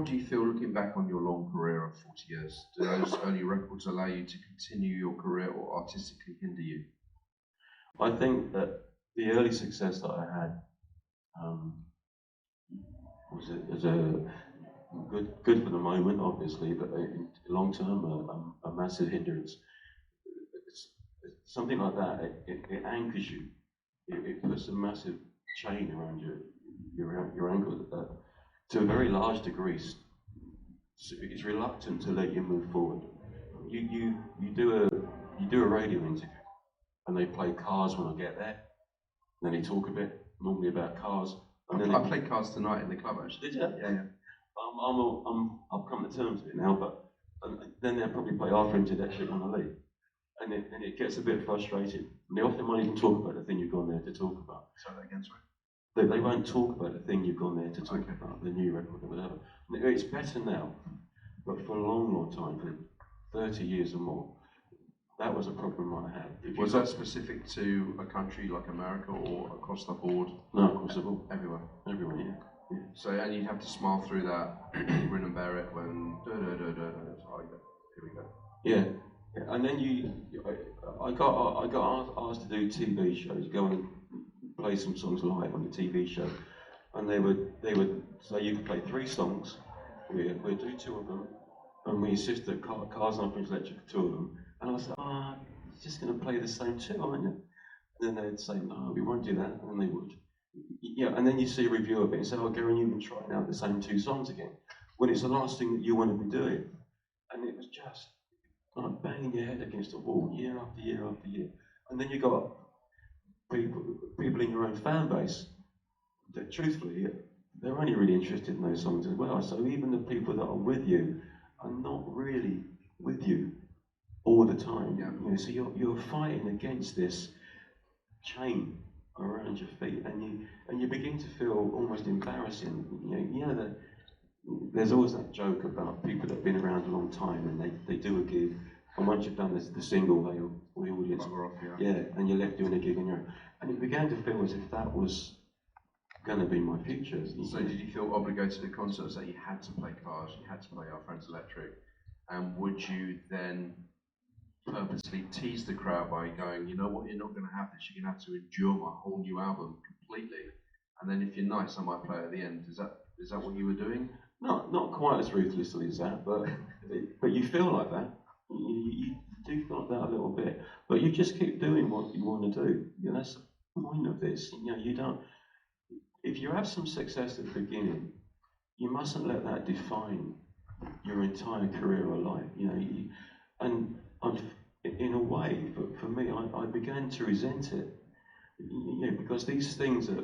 do you feel looking back on your long career of 40 years? Do those early records allow you to continue your career or artistically hinder you? I think that the early success that I had was a good for the moment, obviously, but in long term, a massive hindrance. Something like that, it anchors you. It puts a massive chain around your ankle. To a very large degree, it's reluctant to let you move forward. You do a radio interview, and they play Cars when I get there. Then they talk a bit, normally about cars. And then I played Cars tonight in the club, actually. Did you? Yeah. I've come to terms with it now, but then they'll probably play after introduction when I leave. And it gets a bit frustrating. And they often won't even talk about the thing you've gone there to talk about. Say that again, sorry. They won't talk about the thing you've gone there to talk about, the new record or whatever. And it's better now, but for a long time, for 30 years or more, that was a problem I had. Was that specific to a country like America or across the board? No, across the board. Everywhere? Everywhere, yeah. So, and you'd have to smile through that, grin and bear it when here we go. Yeah. And then I got asked to do TV shows, go and play some songs live on the TV show, and they would say you could play 3 songs, we'd do 2 of them, and we insist that Cars and Orange Electric 2 of them, and I was like, you're just going to play the same 2, aren't you? And then they'd say, no, we won't do that, and then they would. Yeah, and then you see a review of it and say, oh, Gary Numan trying out the same 2 songs again, when it's the last thing that you want to be doing, and it was just like banging your head against the wall year after year after year. And then you got people in your own fan base that truthfully, they're only really interested in those songs as well. So even the people that are with you are not really with you all the time. Yeah. You know, so you're fighting against this chain around your feet, and you begin to feel almost embarrassing. You know that there's always that joke about people that have been around a long time and they do a gig, and once you've done the single, the audience off, and you're left doing a gig on your own. And it began to feel as if that was going to be my future. So did you feel obligated at concerts that you had to play Cars, you had to play Our Friends Electric, and would you then purposely tease the crowd by going, you know what, you're not going to have this, you're going to have to endure my whole new album completely, and then if you're nice, I might play it at the end. Is that what you were doing? Not quite as ruthlessly as that, but you feel like that. You do feel like that a little bit, but you just keep doing what you want to do. You know, that's the point of this. You know, you don't. If you have some success at the beginning, you mustn't let that define your entire career or life. You know, and in a way, for me, I began to resent it. You know, because these things that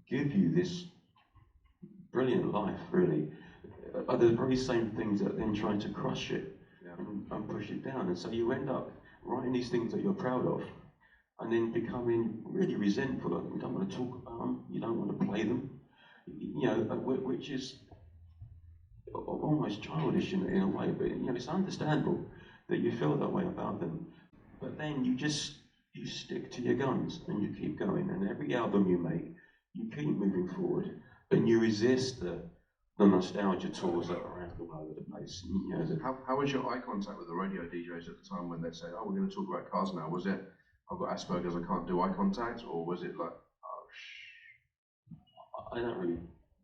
give you this brilliant life, really, are the very same things that then try to crush it and push it down. And so you end up writing these things that you're proud of and then becoming really resentful of them. You don't want to talk about them, you don't want to play them, you know, which is almost childish in a way, but you know, it's understandable that you feel that way about them. But then you stick to your guns and you keep going, and every album you make, you keep moving forward and you resist the nostalgia tours that are around all over the place. You know, how was your eye contact with the radio DJs at the time when they said, oh, we're going to talk about Cars now? Was it, I've got Asperger's, I can't do eye contact, or was it like, oh, shh? I don't really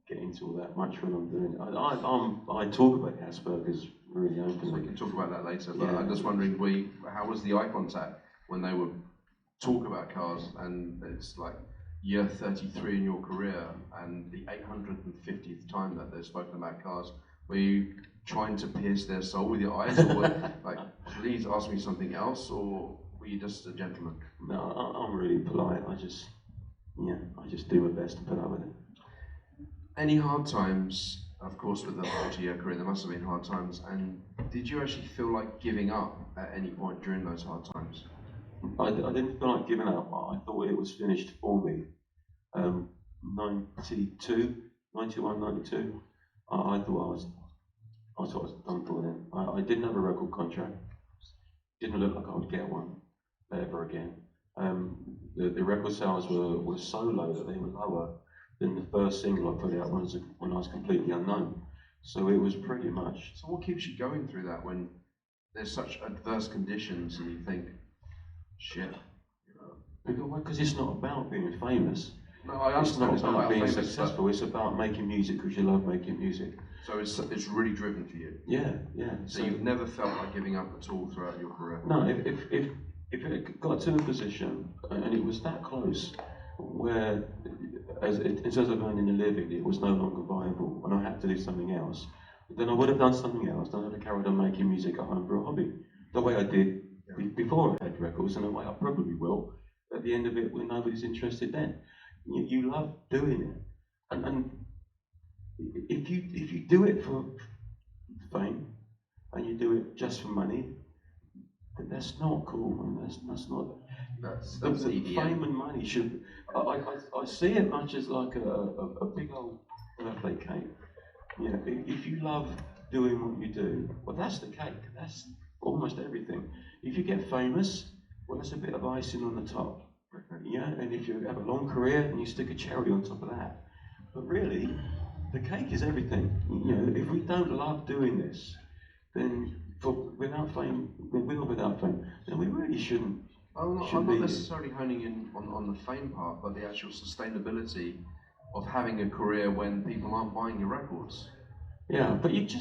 get into all that much when I'm doing it. I talk about Asperger's really openly. So we can talk about that later, but I'm just wondering, how was the eye contact when they would talk about Cars, and it's like year 33 in your career and the 850th time that they've spoken about Cars? Were you trying to pierce their soul with your eyes, or like, please ask me something else, or were you just a gentleman? No, I'm really polite. I just do my best to put up with it. Any hard times, of course, with the 40-year career? There must have been hard times, and did you actually feel like giving up at any point during those hard times? I didn't feel like giving up. I thought it was finished for me. 92, 91, 92. I thought I was done for then. I didn't have a record contract. Didn't look like I would get one ever again. The record sales were so low that they were lower than the first single I put out when I was completely unknown. So it was pretty much. So what keeps you going through that when there's such adverse conditions and you think, shit, you know? Because it's not about being famous. No, I understand. It's not about being famous, successful. It's about making music because you love making music. So it's really driven for you. Yeah. So you've never felt like giving up at all throughout your career. No, if it got to a position and it was that close, where in terms of earning a living, it was no longer viable, and I had to do something else, then I would have done something else. Then I'd have carried on making music at home for a hobby, the way I did before I had records, and the way I probably will at the end of it when nobody's interested. Then you love doing it, and if you do it for fame and you do it just for money, then that's not cool, man. That's not. That's fame and money should. I see it much as like a big old birthday cake. You know, if you love doing what you do, well, that's the cake. That's almost everything. If you get famous, well, that's a bit of icing on the top. Yeah, and if you have a long career, and you stick a cherry on top of that. But really, the cake is everything. You know, if we don't love doing this, then without fame, with or without fame, then we really shouldn't. I'm not necessarily honing in on the fame part, but the actual sustainability of having a career when people aren't buying your records. Yeah, but it's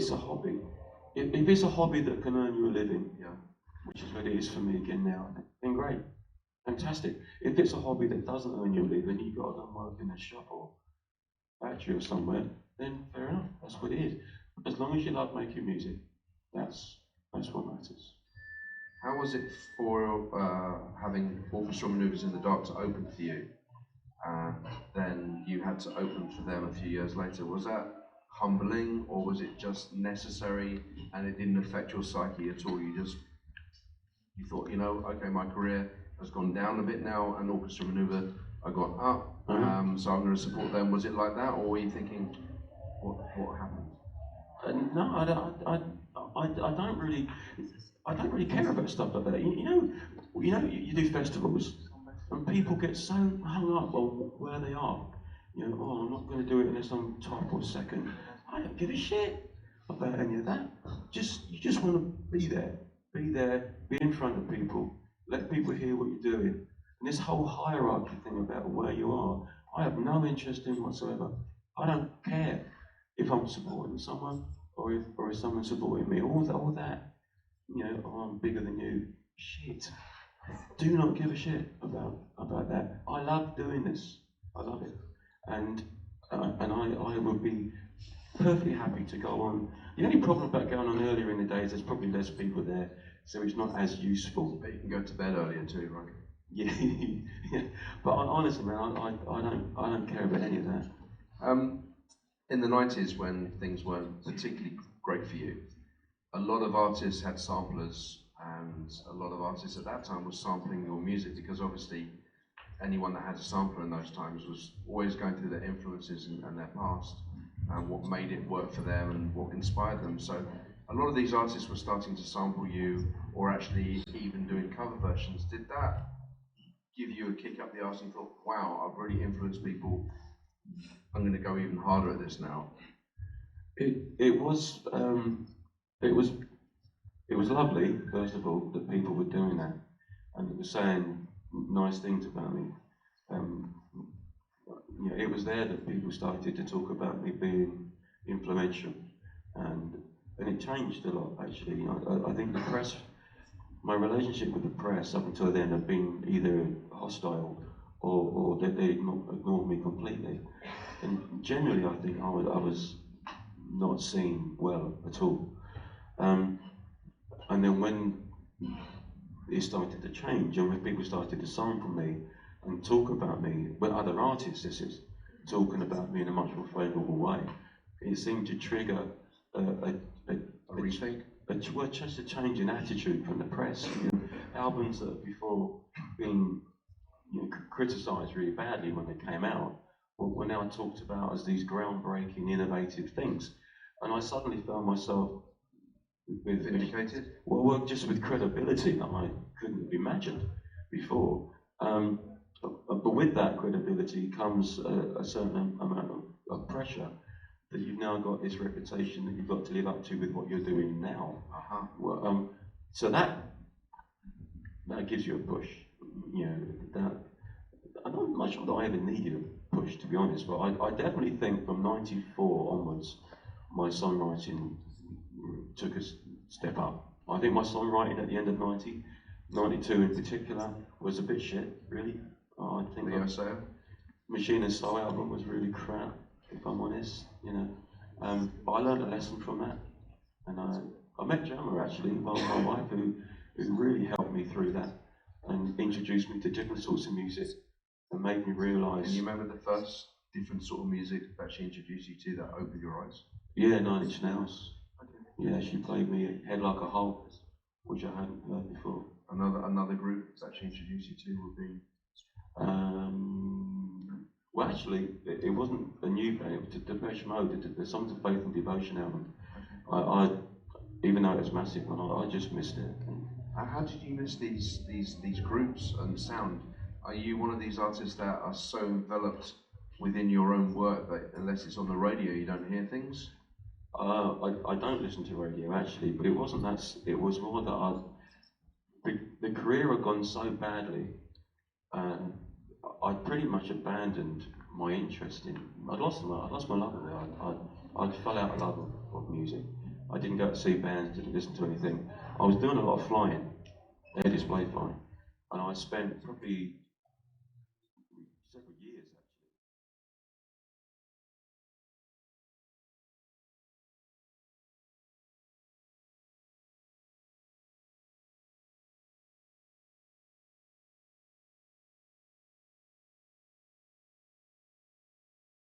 a hobby. If it's a hobby that can earn you a living, which is what it is for me again now, then great, fantastic. If it's a hobby that doesn't earn you a living, you've got to go and work in a shop or factory or somewhere, then fair enough, that's what it is. As long as you love making music, that's what matters. How was it for having Orchestral Manoeuvres in the Dark to open for you? Then you had to open for them a few years later. Was that humbling, or was it just necessary and it didn't affect your psyche at all? You thought, you know, okay, my career has gone down a bit now, and Orchestral Manoeuvre have gone up, so I'm going to support them. Was it like that, or were you thinking, what happened? No, I don't really care about stuff like that. You do festivals, and people get so hung up on where they are. You know, oh, I'm not going to do it unless I'm top or second. I don't give a shit about any of that. You just want to be there, be in front of people, let people hear what you're doing. And this whole hierarchy thing about where you are, I have no interest in whatsoever. I don't care if I'm supporting someone or if someone's supporting me. All that, you know, oh, I'm bigger than you. Shit. Do not give a shit about that. I love doing this. I love it. And I would be perfectly happy to go on. The only problem about going on earlier in the day is there's probably less people there, so it's not as useful. But you can go to bed earlier too, right? Yeah, yeah. But honestly, man, I don't care about any of that. In the 90s, when things weren't particularly great for you, a lot of artists had samplers, and a lot of artists at that time was sampling your music, because obviously anyone that had a sampler in those times was always going through their influences and their past, and what made it work for them and what inspired them. So a lot of these artists were starting to sample you, or actually even doing cover versions. Did that give you a kick up the arse and thought, wow, I've really influenced people, I'm going to go even harder at this now? It was lovely, first of all, that people were doing that, and it was saying nice things about me. It was there that people started to talk about me being influential, and it changed a lot, actually. I think the press, my relationship with the press up until then had been either hostile or that they ignored me completely. And generally, I think I was not seen well at all. And then when it started to change, and when people started to sample me and talk about me, when other artists, this is, talking about me in a much more favourable way, it seemed to trigger just a change in attitude from the press. You know, albums that had before been criticised really badly when they came out were now talked about as these groundbreaking, innovative things. And I suddenly found myself vindicated? Well, just with credibility that I couldn't have imagined before. But with that credibility comes a certain amount of pressure that you've now got this reputation that you've got to live up to with what you're doing now. Well, so that gives you a push. You know, that I'm not sure that I ever needed a push, to be honest, but I definitely think from '94 onwards, my songwriting took a step up. I think my songwriting at the end of '90, '92 in particular, was a bit shit, really. I think the USA Machine and Soul album was really crap, if I'm honest, you know. But I learned a lesson from that, and I met Jammer actually, my wife, who really helped me through that and introduced me to different sorts of music and made me realise. Can you remember the first different sort of music that she introduced you to that opened your eyes? Yeah, 9 Inch Nails. Yeah, she played me Head Like a Hole, which I hadn't heard before. Another group that she introduced you to would be? Well, actually, it wasn't a new band. It was Depeche Mode, the Songs of Faith and Devotion album. I even though it was massive, I just missed it. How did you miss these groups and sound? Are you one of these artists that are so enveloped within your own work that unless it's on the radio, you don't hear things? I don't listen to radio actually, but it wasn't that. It was more that the career had gone so badly. I pretty much abandoned my interest in. I'd lost my love of it. I fell out of love of music. I didn't go to see bands, didn't listen to anything. I was doing a lot of flying, air display flying, and I spent probably